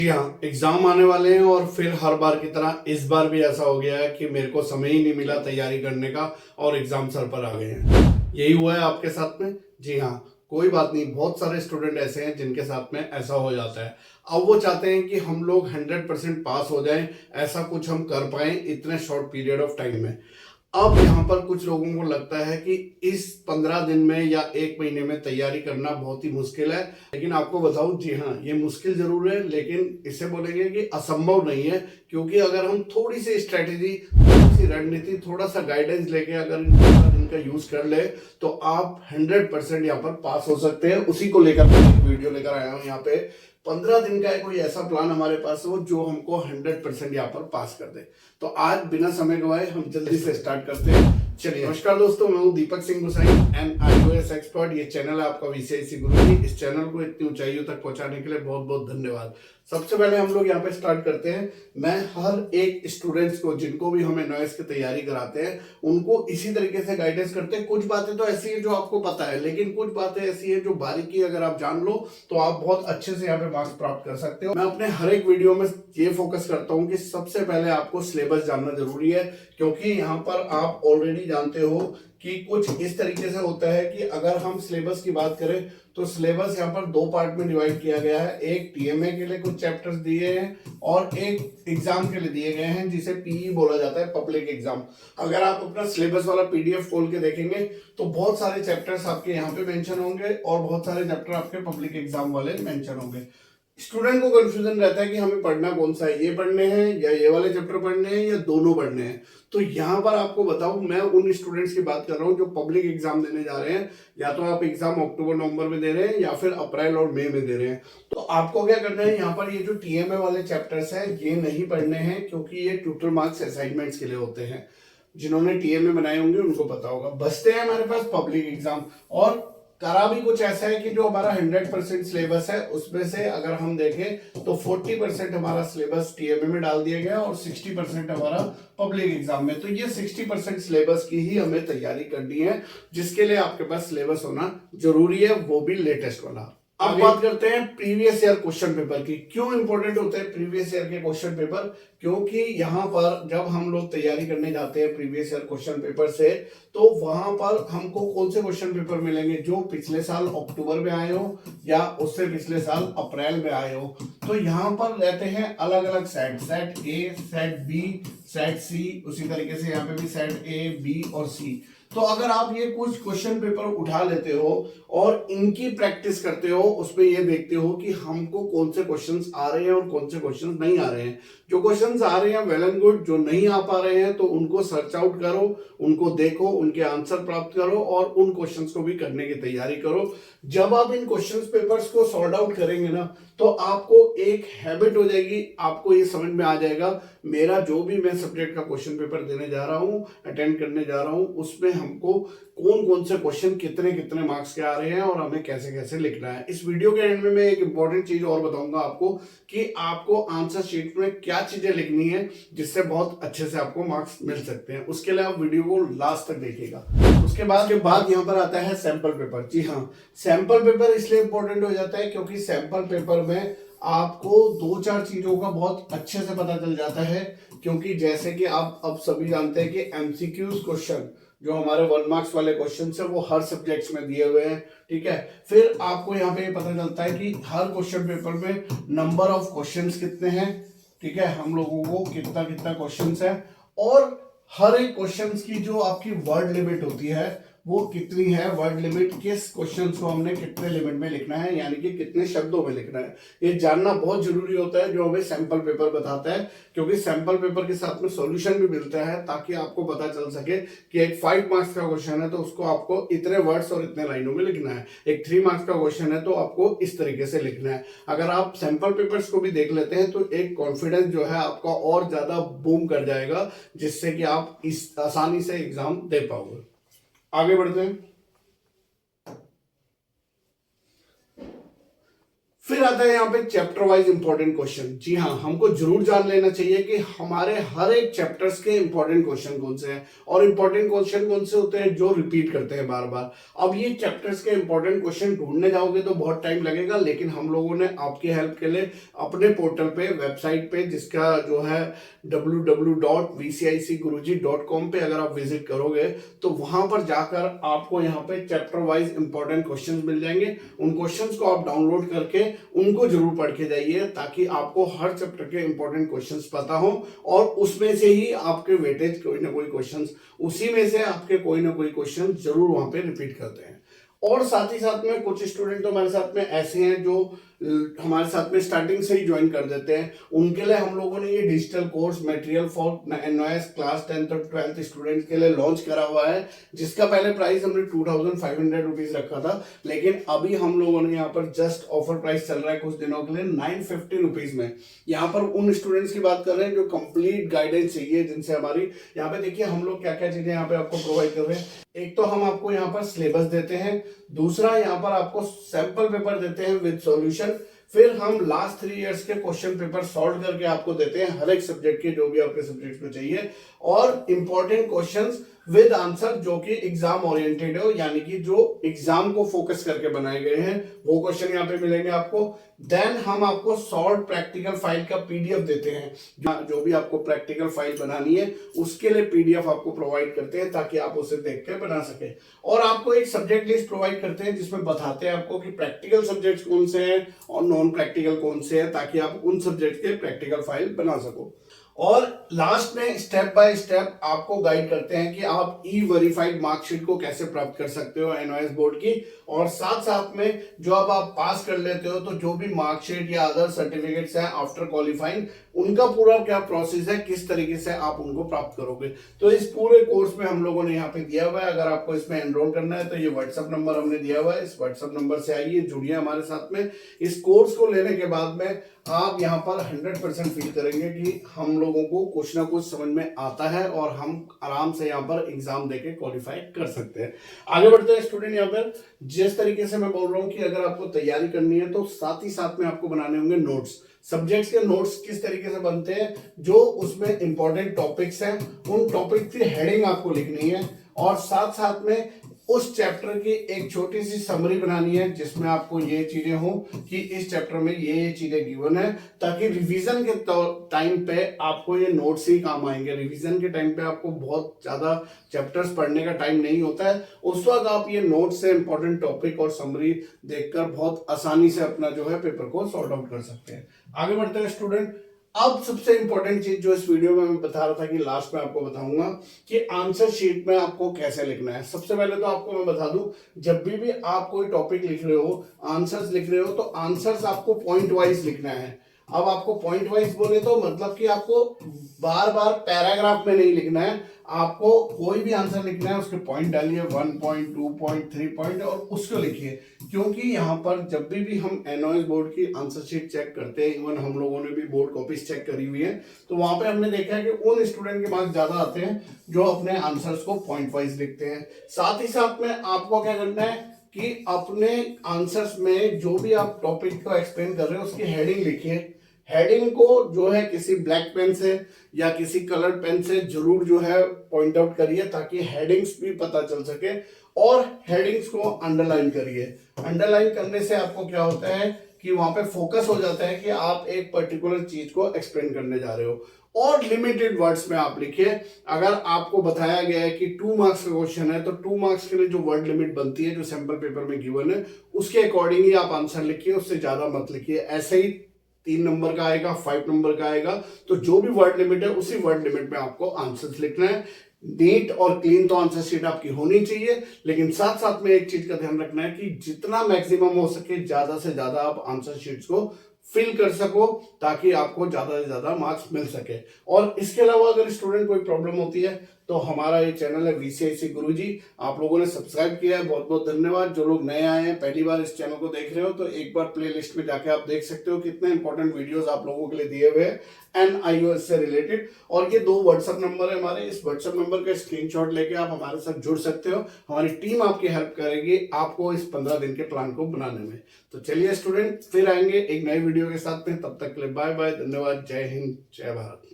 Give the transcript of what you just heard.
जी हाँ, एग्जाम आने वाले हैं और फिर हर बार की तरह इस बार भी ऐसा हो गया है कि मेरे को समय ही नहीं मिला तैयारी करने का और एग्जाम सर पर आ गए हैं। यही हुआ है आपके साथ में? जी हाँ, कोई बात नहीं, बहुत सारे स्टूडेंट ऐसे हैं जिनके साथ में ऐसा हो जाता है। अब वो चाहते हैं कि हम लोग 100% पास हो जाएं, ऐसा कुछ हम कर पाएं इतने शॉर्ट पीरियड ऑफ टाइम में। अब यहाँ पर कुछ लोगों को लगता है कि इस 15 दिन में या 1 महीने में तैयारी करना बहुत ही मुश्किल है, लेकिन आपको बताऊं, जी हाँ, ये मुश्किल जरूर है, लेकिन इसे बोलेंगे कि असंभव नहीं है। क्योंकि अगर हम थोड़ी सी स्ट्रेटेजी, थोड़ी सी रणनीति, थोड़ा सा गाइडेंस लेके अगर इन 15 दिन का यूज कर ले तो आप 100% यहाँ पर पास हो सकते हैं। उसी को लेकर मैं एक वीडियो लेकर आया हूँ यहाँ पे। 15 दिन का कोई ऐसा प्लान हमारे पास हो जो हमको 100% यहाँ पर पास कर दे। तो आज बिना समय गवाए हम जल्दी से स्टार्ट करते हैं। चलिए, नमस्कार दोस्तों, मैं हूं दीपक सिंह गुसाई एंड iOS एक्सपर्ट। ये चैनल है आपका VCIC गुरु जी। इस चैनल को इतनी ऊंचाइयों तक पहुंचाने के लिए बहुत बहुत धन्यवाद। सबसे पहले हम लोग यहाँ पे स्टार्ट करते हैं। मैं हर एक स्टूडेंट्स को, जिनको भी हमें नॉइस की तैयारी कराते हैं, उनको इसी तरीके से गाइडेंस करते हैं। कुछ बातें तो ऐसी है जो आपको पता है, लेकिन कुछ बातें ऐसी है जो बारीकी अगर आप जान लो तो आप बहुत अच्छे से यहाँ पे मार्क्स प्राप्त कर सकते हो। मैं अपने हर एक वीडियो में ये फोकस करता हूँ कि सबसे पहले आपको सिलेबस जानना जरूरी है, क्योंकि यहाँ पर आप ऑलरेडी जानते हो कि कुछ इस तरीके से होता है कि अगर हम सिलेबस की बात करें तो सिलेबस यहाँ पर 2 पार्ट में डिवाइड किया गया है। एक TMA के लिए कुछ चैप्टर्स दिए हैं और एक एग्जाम के लिए दिए गए हैं, जिसे PE बोला जाता है, पब्लिक एग्जाम। अगर आप अपना सिलेबस वाला PDF खोल के देखेंगे तो बहुत सारे चैप्टर्स आपके यहाँ पे मेंशन होंगे और बहुत सारे चैप्टर आपके पब्लिक एग्जाम वाले मेंशन होंगे। स्टूडेंट को कंफ्यूजन रहता है कि हमें पढ़ना कौन सा है, ये पढ़ने हैं या ये वाले चैप्टर पढ़ने हैं या दोनों पढ़ने हैं। तो यहाँ पर आपको बताऊं, मैं उन स्टूडेंट्स की बात कर रहा हूँ जो पब्लिक एग्जाम देने जा रहे हैं। या तो आप एग्जाम अक्टूबर नवंबर में दे रहे हैं या फिर अप्रैल और मई में दे रहे हैं। तो आपको क्या करना है, यहाँ पर ये जो TMA वाले चैप्टर्स हैं ये नहीं पढ़ने हैं, क्योंकि ये टोटल मार्क्स असाइनमेंट्स के लिए होते हैं। जिन्होंने TMA बनाए होंगे उनको पता होगा। बचते हैं हमारे पास पब्लिक एग्जाम, और करा भी कुछ ऐसा है कि जो हमारा 100% सिलेबस है उसमें से अगर हम देखें तो 40% हमारा सिलेबस TMA में डाल दिया गया और 60% हमारा पब्लिक एग्जाम में। तो ये 60% सिलेबस की ही हमें तैयारी करनी है, जिसके लिए आपके पास सिलेबस होना जरूरी है, वो भी लेटेस्ट वाला। अब बात करते हैं प्रीवियस ईयर क्वेश्चन पेपर की। क्यों इंपॉर्टेंट होते हैं प्रीवियस ईयर के क्वेश्चन पेपर? क्योंकि यहाँ पर जब हम लोग तैयारी करने जाते हैं प्रीवियस ईयर क्वेश्चन पेपर से, तो वहां पर हमको कौन से क्वेश्चन पेपर मिलेंगे जो पिछले साल अक्टूबर में आए हो या उससे पिछले साल अप्रैल में आए हो। तो यहाँ पर रहते हैं अलग अलग set, set A, set B, set C, उसी तरीके से यहाँ पे भी सेट A, B और C। तो अगर आप ये कुछ क्वेश्चन पेपर उठा लेते हो और इनकी प्रैक्टिस करते हो, उसमें ये देखते हो कि हमको कौन से क्वेश्चंस आ रहे हैं और कौन से क्वेश्चंस नहीं आ रहे हैं। जो क्वेश्चंस आ रहे हैं वेल एंड गुड, जो नहीं आ पा रहे हैं तो उनको सर्च आउट करो, उनको देखो, उनके आंसर प्राप्त करो और उन क्वेश्चंस को भी करने की तैयारी करो। जब आप इन क्वेश्चंस पेपर्स को सॉर्ट आउट करेंगे ना, तो आपको एक हैबिट हो जाएगी, आपको ये समझ में आ जाएगा मेरा जो भी मैं सब्जेक्ट का क्वेश्चन पेपर देने जा रहा हूँ, अटेंड करने जा रहा हूँ, उसमें हमको कौन कौन से क्वेश्चन कितने कितने मार्क्स के आ रहे हैं और हमें कैसे कैसे लिखना है। इस वीडियो के एंड में मैं एक इंपॉर्टेंट चीज और बताऊंगा आपको कि आपको आंसर शीट में क्या चीजें लिखनी है जिससे बहुत अच्छे से आपको मार्क्स मिल सकते हैं। उसके लिए आप वीडियो को लास्ट तक देखिएगा। उसके बाद यहाँ पर आता है सैंपल पेपर। जी हाँ, सैंपल पेपर इसलिए इंपॉर्टेंट हो जाता है क्योंकि सैंपल पेपर में आपको 2-4 चीजों का बहुत अच्छे से पता चल जाता है। क्योंकि जैसे कि आप अब सभी जानते हैं कि MCQs क्वेश्चन, जो हमारे 1 मार्क्स वाले क्वेश्चन है, वो हर सब्जेक्ट्स में दिए हुए हैं। ठीक है, फिर आपको यहाँ पे पता चलता है कि हर क्वेश्चन पेपर में नंबर ऑफ क्वेश्चंस कितने हैं। ठीक है, हम लोगों को कितना कितना क्वेश्चंस है, और हर एक क्वेश्चंस की जो आपकी वर्ड लिमिट होती है वो कितनी है। वर्ड लिमिट, किस क्वेश्चन को हमने कितने लिमिट में लिखना है, यानी कि कितने शब्दों में लिखना है, ये जानना बहुत जरूरी होता है, जो हमें सैंपल पेपर बताता है। क्योंकि सैंपल पेपर के साथ में सॉल्यूशन भी मिलता है, ताकि आपको पता चल सके कि एक 5 मार्क्स का क्वेश्चन है तो उसको आपको इतने वर्ड्स और इतने लाइनों में लिखना है। एक 3 मार्क्स का क्वेश्चन है तो आपको इस तरीके से लिखना है। अगर आप सैंपल पेपर्स को भी देख लेते हैं तो एक कॉन्फिडेंस जो है आपका और ज्यादा बूम कर जाएगा, जिससे कि आप इस आसानी से एग्जाम दे पाओगे। आगे बढ़ते हैं। फिर आता है यहाँ पे चैप्टर वाइज इंपॉर्टेंट क्वेश्चन। जी हाँ, हमको जरूर जान लेना चाहिए कि हमारे हर एक चैप्टर्स के इंपॉर्टेंट क्वेश्चन कौन से हैं और इंपॉर्टेंट क्वेश्चन कौन से होते हैं जो रिपीट करते हैं बार बार। अब ये चैप्टर्स के इंपॉर्टेंट क्वेश्चन ढूंढने जाओगे तो बहुत टाइम लगेगा, लेकिन हम लोगों ने आपकी हेल्प के लिए अपने पोर्टल पे, वेबसाइट पे, जिसका जो है www.vcicguruji.com पे अगर आप विजिट करोगे तो वहां पर जाकर आपको यहाँ पे चैप्टर वाइज इंपॉर्टेंट क्वेश्चंस मिल जाएंगे। उन क्वेश्चंस को आप डाउनलोड करके उनको जरूर पढ़ के जाइए ताकि आपको हर चैप्टर के इंपॉर्टेंट क्वेश्चंस पता हो और उसमें से ही आपके वेटेज कोई ना कोई क्वेश्चंस, उसी में से आपके कोई ना कोई क्वेश्चन जरूर वहां पे रिपीट करते हैं। और साथ ही साथ में कुछ स्टूडेंट तो हमारे साथ में ऐसे हैं जो हमारे साथ में स्टार्टिंग से ही ज्वाइन कर देते हैं। उनके लिए हम लोगों ने ये digital course material for NYSE class 10th और 12th स्टूडेंट्स के लिए लॉन्च करा हुआ है, जिसका पहले प्राइस हमने 2500 रुपीज रखा था, लेकिन अभी हम लोगों ने यहाँ पर जस्ट ऑफर प्राइस चल रहा है कुछ दिनों के लिए 950 रुपीज में। यहाँ पर उन स्टूडेंट्स की बात कर रहे हैं जो कंप्लीट गाइडेंस चाहिए, जिनसे हमारी यहाँ पे देखिए हम लोग क्या क्या चीजें यहाँ पे आपको प्रोवाइड कर रहे हैं। एक तो हम आपको यहाँ पर सिलेबस देते हैं, दूसरा यहाँ पर आपको सैंपल पेपर देते हैं विद सॉल्यूशन, फिर हम लास्ट 3 इयर्स के क्वेश्चन पेपर सॉल्व करके आपको देते हैं हर एक सब्जेक्ट के, जो भी आपके सब्जेक्ट में चाहिए, और इंपॉर्टेंट क्वेश्चंस विद आंसर जो कि एग्जाम ओरिएंटेड हो, यानी कि जो एग्जाम को फोकस करके बनाए गए हैं वो क्वेश्चन यहाँ पे मिलेंगे आपको। देन हम आपको सॉल्व प्रैक्टिकल फाइल का पीडीएफ देते हैं, जो भी आपको प्रैक्टिकल फाइल बनानी है उसके लिए पीडीएफ आपको प्रोवाइड करते हैं ताकि आप उसे देख के बना सके। और आपको एक सब्जेक्ट लिस्ट प्रोवाइड करते हैं जिसमें बताते हैं आपको कि प्रैक्टिकल सब्जेक्ट्स कौन से हैं और नॉन प्रैक्टिकल कौन से हैं, ताकि आप उन सब्जेक्ट के प्रैक्टिकल फाइल बना सको। और लास्ट में स्टेप बाय स्टेप आपको गाइड करते हैं कि आप ई वेरीफाइड मार्कशीट को कैसे प्राप्त कर सकते हो एनवाइस बोर्ड की, और साथ साथ में जो अब आप पास कर लेते हो तो जो भी मार्कशीट या अदर सर्टिफिकेट्स हैं आफ्टर क्वालिफाइंग, उनका पूरा क्या प्रोसेस है, किस तरीके से आप उनको प्राप्त करोगे। तो इस पूरे कोर्स में हम लोगों ने यहाँ पे दिया हुआ है। अगर आपको इसमें एनरोल करना है तो ये व्हाट्सएप नंबर हमने दिया हुआ है, इस व्हाट्सएप नंबर से आइए, जुड़िए हमारे साथ में। इस कोर्स को लेने के बाद में आप यहाँ पर 100% फील करेंगे कि हम लोगों को कुछ ना कुछ समझ में आता है और हम आराम से यहाँ पर एग्जाम देके क्वालिफाई कर सकते हैं। आगे बढ़ते हैं स्टूडेंट। यहाँ पर जिस तरीके से मैं बोल रहा हूँ कि अगर आपको तैयारी करनी है तो साथ ही साथ में आपको बनाने होंगे नोट्स। सब्जेक्ट्स के नोट्स किस तरीके से बनते हैं, जो उसमें इंपॉर्टेंट टॉपिक्स हैं उन टॉपिक की हेडिंग आपको लिखनी है, और साथ साथ में उस चैप्टर की एक छोटी सी समरी बनानी है जिसमें आपको ये चीजें हो कि इस चैप्टर में ये चीजें गिवन है, ताकि रिवीजन के टाइम पे आपको ये नोट्स ही काम आएंगे। रिवीजन के टाइम पे आपको बहुत ज्यादा चैप्टर्स पढ़ने का टाइम नहीं होता है, उस वक्त आप ये नोट्स से इंपॉर्टेंट टॉपिक और समरी देखकर बहुत आसानी से अपना जो है पेपर को सॉर्ट आउट कर सकते हैं। आगे बढ़ते हैं स्टूडेंट। अब सबसे इंपॉर्टेंट चीज जो इस वीडियो में मैं बता रहा था कि लास्ट में आपको बताऊंगा कि आंसर शीट में आपको कैसे लिखना है। सबसे पहले तो आपको मैं बता दूं, जब भी आप कोई टॉपिक लिख रहे हो, आंसर्स लिख रहे हो, तो आंसर्स आपको पॉइंट वाइज लिखना है। अब आपको पॉइंट वाइज बोले तो मतलब कि आपको बार बार पैराग्राफ में नहीं लिखना है, आपको कोई भी आंसर लिखना है उसके पॉइंट डालिए, 1 पॉइंट, 2 पॉइंट, 3 पॉइंट, और उसको लिखिए। क्योंकि यहाँ पर जब भी हम एनवाइस बोर्ड की आंसर शीट चेक करते हैं, इवन हम लोगों ने भी बोर्ड कॉपीज चेक करी हुई है, तो वहां पे हमने देखा है कि उन स्टूडेंट के मार्क्स ज्यादा आते हैं जो अपने आंसर्स को पॉइंट वाइज लिखते हैं। साथ ही साथ में आपको क्या करना है कि अपने आंसर्स में जो भी आप टॉपिक को एक्सप्लेन कर रहे हो उसकी हेडिंग लिखिए। हेडिंग को जो है किसी ब्लैक पेन से या किसी कलर पेन से जरूर जो है पॉइंट आउट करिए, ताकि हेडिंग्स भी पता चल सके, और हेडिंग्स को अंडरलाइन करिए। अंडरलाइन करने से आपको क्या होता है कि वहां पे फोकस हो जाता है कि आप एक पर्टिकुलर चीज को एक्सप्लेन करने जा रहे हो। और लिमिटेड वर्ड्स में आप लिखिए। अगर आपको बताया गया है कि 2 मार्क्स का क्वेश्चन है तो 2 मार्क्स के लिए जो वर्ड लिमिट बनती है, जो सैंपल पेपर में गिवन है, उसके अकॉर्डिंग ही आप आंसर लिखिए, उससे ज्यादा मत लिखिए। ऐसे ही 3 नंबर का आएगा, 5 नंबर का आएगा, तो जो भी वर्ड लिमिट है उसी वर्ड लिमिट में आपको आंसर्स लिखना है। नीट और क्लीन तो आंसर शीट आपकी होनी चाहिए, लेकिन साथ साथ में एक चीज का ध्यान रखना है कि जितना मैक्सिमम हो सके ज्यादा से ज्यादा आप आंसर शीट्स को फिल कर सको, ताकि आपको ज्यादा से ज्यादा मार्क्स मिल सके। और इसके अलावा अगर स्टूडेंट कोई प्रॉब्लम होती है तो हमारा ये चैनल है VCIC गुरुजी, आप लोगों ने सब्सक्राइब किया है, बहुत बहुत धन्यवाद। जो लोग नए आए हैं, पहली बार इस चैनल को देख रहे हो, तो एक बार प्लेलिस्ट में जाके आप देख सकते हो कितने इंपॉर्टेंट वीडियोस आप लोगों के लिए दिए हुए हैं NIOS से रिलेटेड। और ये 2 व्हाट्सएप नंबर है हमारे, इस व्हाट्सएप नंबर का स्क्रीनशॉट लेके आप हमारे साथ जुड़ सकते हो। हमारी टीम आपकी हेल्प करेगी आपको इस 15 दिन के प्लान को बनाने में। तो चलिए स्टूडेंट, फिर आएंगे एक नई वीडियो के साथ में, तब तक के लिए बाय बाय, धन्यवाद, जय हिंद, जय भारत।